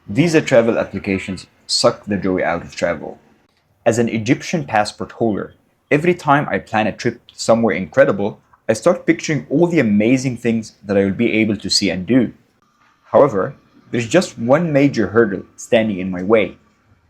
Visa travel applications suck the joy out of travel. As an Egyptian passport holder, every time I plan a trip somewhere incredible, I start picturing all the amazing things that I will be able to see and do. However, there's just one major hurdle standing in my way.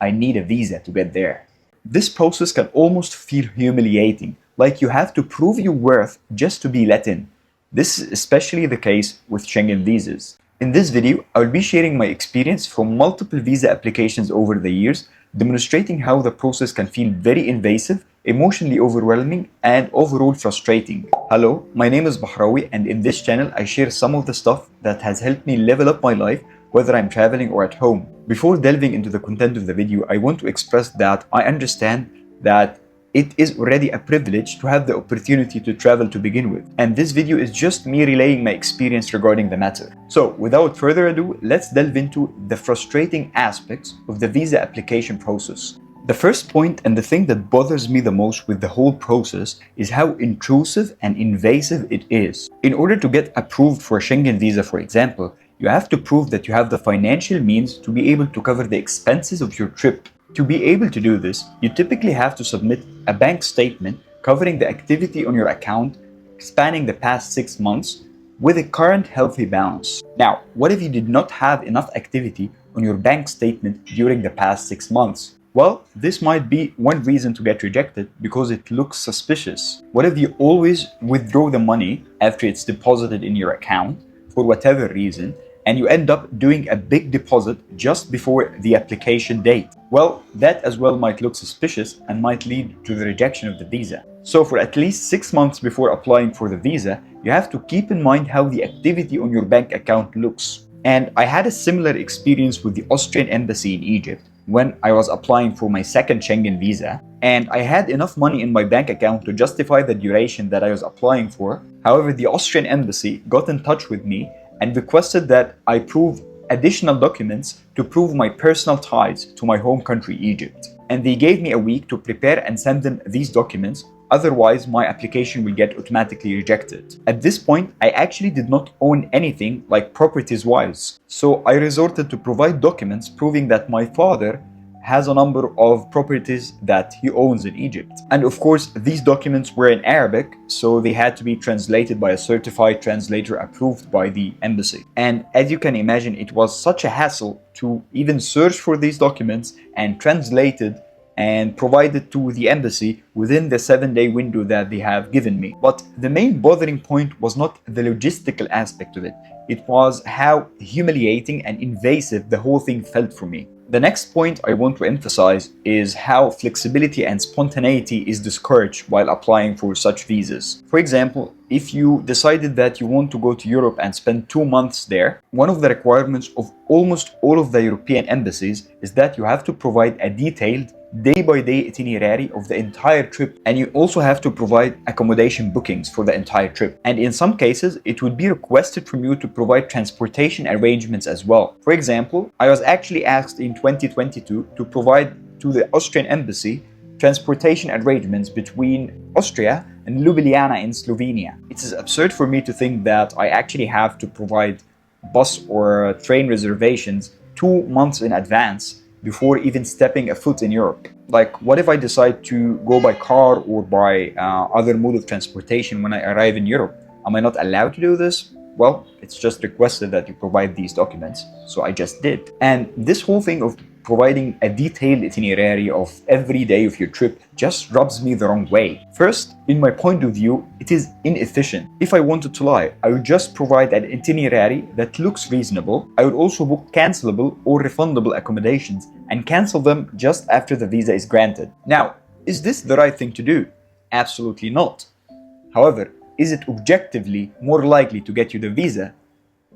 I need a visa to get there. This process can almost feel humiliating, like you have to prove your worth just to be let in. This is especially the case with Schengen visas. In this video, I will be sharing my experience from multiple visa applications over the years, demonstrating how the process can feel very invasive, emotionally overwhelming, and overall frustrating. Hello, my name is Bahrawi, and in this channel I share some of the stuff that has helped me level up my life, whether I'm traveling or at home. Before delving into the content of the video, I want to express that I understand that it is already a privilege to have the opportunity to travel to begin with, and this video is just me relaying my experience regarding the matter. So without further ado, let's delve into the frustrating aspects of the visa application process. The first point, and the thing that bothers me the most with the whole process, is how intrusive and invasive it is. In order to get approved for a Schengen visa, for example, you have to prove that you have the financial means to be able to cover the expenses of your trip. To be able to do this, you typically have to submit a bank statement covering the activity on your account spanning the past 6 months with a current healthy balance. Now, what if you did not have enough activity on your bank statement during the past 6 months? Well, this might be one reason to get rejected because it looks suspicious. What if you always withdraw the money after it's deposited in your account for whatever reason, and you end up doing a big deposit just before the application date? Well, that as well might look suspicious and might lead to the rejection of the visa. So for at least 6 months before applying for the visa, you have to keep in mind how the activity on your bank account looks. And I had a similar experience with the Austrian embassy in Egypt when I was applying for my second Schengen visa, and I had enough money in my bank account to justify the duration that I was applying for. However, the Austrian embassy got in touch with me and requested that I prove additional documents to prove my personal ties to my home country, Egypt. And they gave me a week to prepare and send them these documents, otherwise my application will get automatically rejected. At this point, I actually did not own anything like properties-wise, so I resorted to provide documents proving that my father has a number of properties that he owns in Egypt. And of course, these documents were in Arabic, so they had to be translated by a certified translator approved by the embassy. And as you can imagine, it was such a hassle to even search for these documents and translate it and provide it to the embassy within the 7-day window that they have given me. But the main bothering point was not the logistical aspect of it. It was how humiliating and invasive the whole thing felt for me. The next point I want to emphasize is how flexibility and spontaneity is discouraged while applying for such visas. For example, if you decided that you want to go to Europe and spend 2 months there, one of the requirements of almost all of the European embassies is that you have to provide a detailed day-by-day itinerary of the entire trip, and you also have to provide accommodation bookings for the entire trip. And in some cases, it would be requested from you to provide transportation arrangements as well. For example, I was actually asked in 2022 to provide to the Austrian embassy transportation arrangements between Austria and Ljubljana in Slovenia. It is absurd for me to think that I actually have to provide bus or train reservations 2 months in advance before even stepping a foot in Europe. Like, what if I decide to go by car or by other mode of transportation when I arrive in Europe? Am I not allowed to do this? Well, it's just requested that you provide these documents, so I just did. And this whole thing of providing a detailed itinerary of every day of your trip just rubs me the wrong way. First, in my point of view, it is inefficient. If I wanted to lie, I would just provide an itinerary that looks reasonable. I would also book cancelable or refundable accommodations and cancel them just after the visa is granted. Now, is this the right thing to do? Absolutely not. However, is it objectively more likely to get you the visa?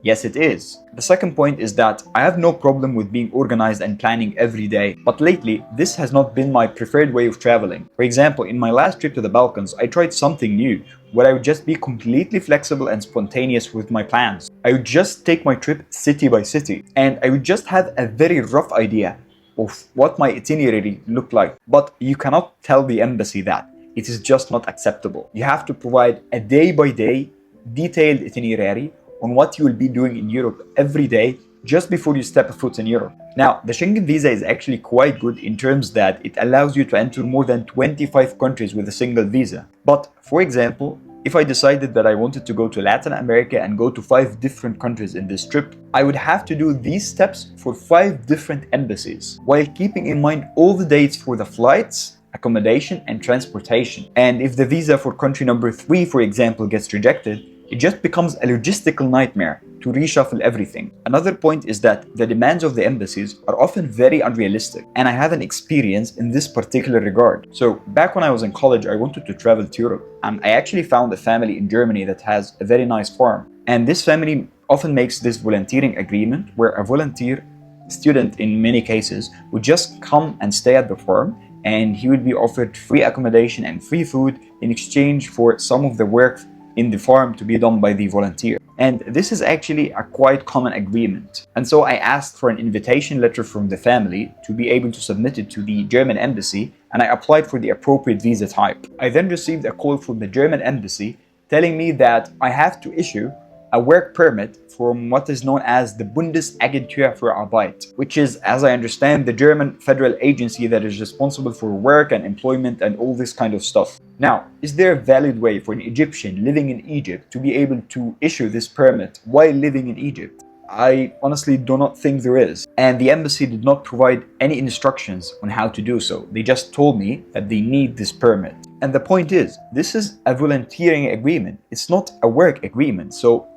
Yes, it is. The second point is that I have no problem with being organized and planning every day, but lately, this has not been my preferred way of traveling. For example, in my last trip to the Balkans, I tried something new, where I would just be completely flexible and spontaneous with my plans. I would just take my trip city by city, and I would just have a very rough idea of what my itinerary looked like. But you cannot tell the embassy that. It is just not acceptable. You have to provide a day-by-day, detailed itinerary on what you will be doing in Europe every day just before you step a foot in Europe. Now, the Schengen visa is actually quite good in terms that it allows you to enter more than 25 countries with a single visa. But, for example, if I decided that I wanted to go to Latin America and go to 5 different countries in this trip, I would have to do these steps for 5 different embassies, while keeping in mind all the dates for the flights, accommodation, and transportation. And if the visa for country number 3, for example, gets rejected, it just becomes a logistical nightmare to reshuffle everything. Another point is that the demands of the embassies are often very unrealistic, and I have an experience in this particular regard. So back when I was in college, I wanted to travel to Europe, and I actually found a family in Germany that has a very nice farm. And this family often makes this volunteering agreement where a volunteer student, in many cases, would just come and stay at the farm, and he would be offered free accommodation and free food in exchange for some of the work in the farm to be done by the volunteer. And this is actually a quite common agreement. And so I asked for an invitation letter from the family to be able to submit it to the German embassy, and I applied for the appropriate visa type. I then received a call from the German embassy telling me that I have to issue a work permit from what is known as the Bundesagentur für Arbeit, which is, as I understand, the German federal agency that is responsible for work and employment and all this kind of stuff. Now, is there a valid way for an Egyptian living in Egypt to be able to issue this permit while living in Egypt? I honestly do not think there is. And the embassy did not provide any instructions on how to do so. They just told me that they need this permit. And the point is, this is a volunteering agreement. It's not a work agreement. So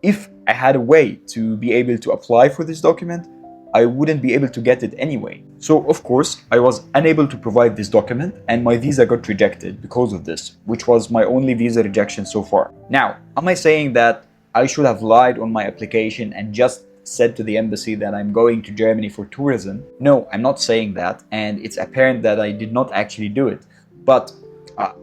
if I had a way to be able to apply for this document, I wouldn't be able to get it anyway. So of course, I was unable to provide this document, and my visa got rejected because of this, which was my only visa rejection so far. Now, am I saying that I should have lied on my application and just said to the embassy that I'm going to Germany for tourism? No, I'm not saying that, and it's apparent that I did not actually do it. But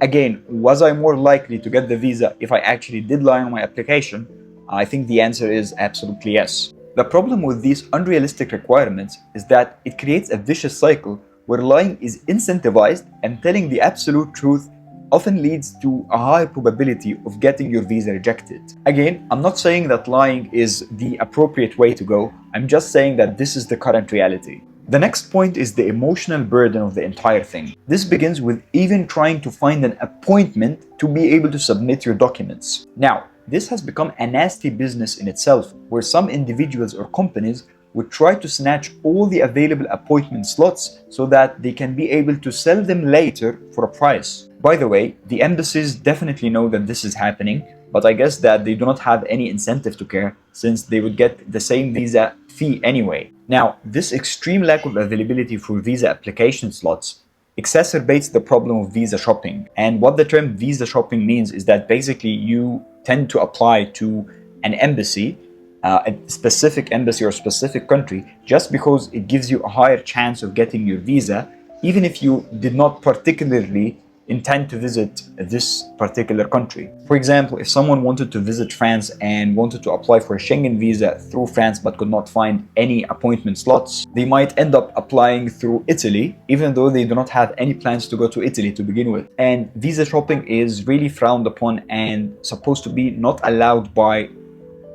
again, was I more likely to get the visa if I actually did lie on my application? I think the answer is absolutely yes. The problem with these unrealistic requirements is that it creates a vicious cycle where lying is incentivized, and telling the absolute truth often leads to a high probability of getting your visa rejected. Again, I'm not saying that lying is the appropriate way to go. I'm just saying that this is the current reality. The next point is the emotional burden of the entire thing. This begins with even trying to find an appointment to be able to submit your documents. Now, this has become a nasty business in itself, where some individuals or companies would try to snatch all the available appointment slots so that they can be able to sell them later for a price. By the way, the embassies definitely know that this is happening, but I guess that they do not have any incentive to care, since they would get the same visa fee anyway. Now, this extreme lack of availability for visa application slots exacerbates the problem of visa shopping. And what the term visa shopping means is that basically you tend to apply to an embassy, a specific embassy or specific country, just because it gives you a higher chance of getting your visa, even if you did not particularly intend to visit this particular country. For example, if someone wanted to visit France and wanted to apply for a Schengen visa through France but could not find any appointment slots, they might end up applying through Italy, even though they do not have any plans to go to Italy to begin with. And visa shopping is really frowned upon and supposed to be not allowed by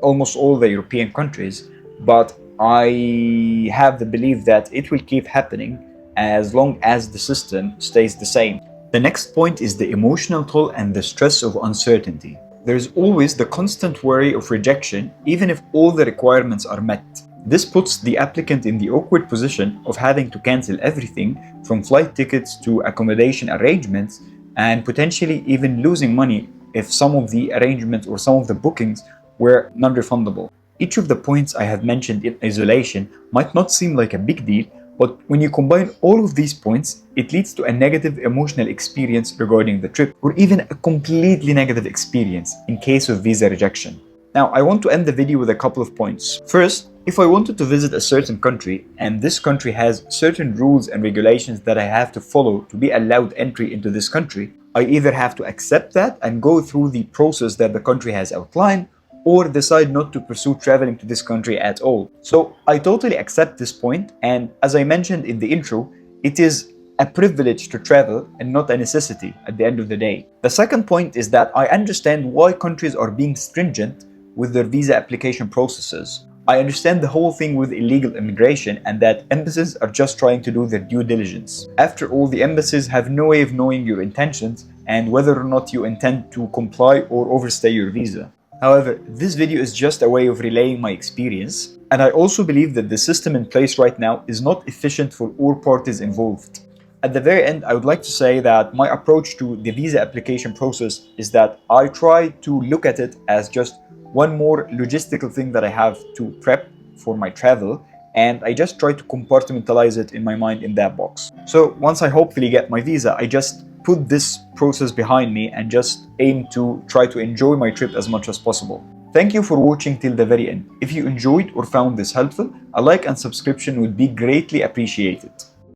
almost all the European countries, but I have the belief that it will keep happening as long as the system stays the same. The next point is the emotional toll and the stress of uncertainty. There is always the constant worry of rejection, even if all the requirements are met. This puts the applicant in the awkward position of having to cancel everything from flight tickets to accommodation arrangements, and potentially even losing money if some of the arrangements or some of the bookings were non-refundable. Each of the points I have mentioned in isolation might not seem like a big deal, but when you combine all of these points, it leads to a negative emotional experience regarding the trip, or even a completely negative experience in case of visa rejection. Now, I want to end the video with a couple of points. First, if I wanted to visit a certain country and this country has certain rules and regulations that I have to follow to be allowed entry into this country, I either have to accept that and go through the process that the country has outlined, or decide not to pursue traveling to this country at all. So I totally accept this point, and as I mentioned in the intro, it is a privilege to travel and not a necessity at the end of the day. The second point is that I understand why countries are being stringent with their visa application processes. I understand the whole thing with illegal immigration and that embassies are just trying to do their due diligence. After all, the embassies have no way of knowing your intentions and whether or not you intend to comply or overstay your visa. However, this video is just a way of relaying my experience, and I also believe that the system in place right now is not efficient for all parties involved. At the very end, I would like to say that my approach to the visa application process is that I try to look at it as just one more logistical thing that I have to prep for my travel, and I just try to compartmentalize it in my mind in that box. So once I hopefully get my visa, I just put this process behind me and just aim to try to enjoy my trip as much as possible. Thank you for watching till the very end. If you enjoyed or found this helpful, a like and subscription would be greatly appreciated.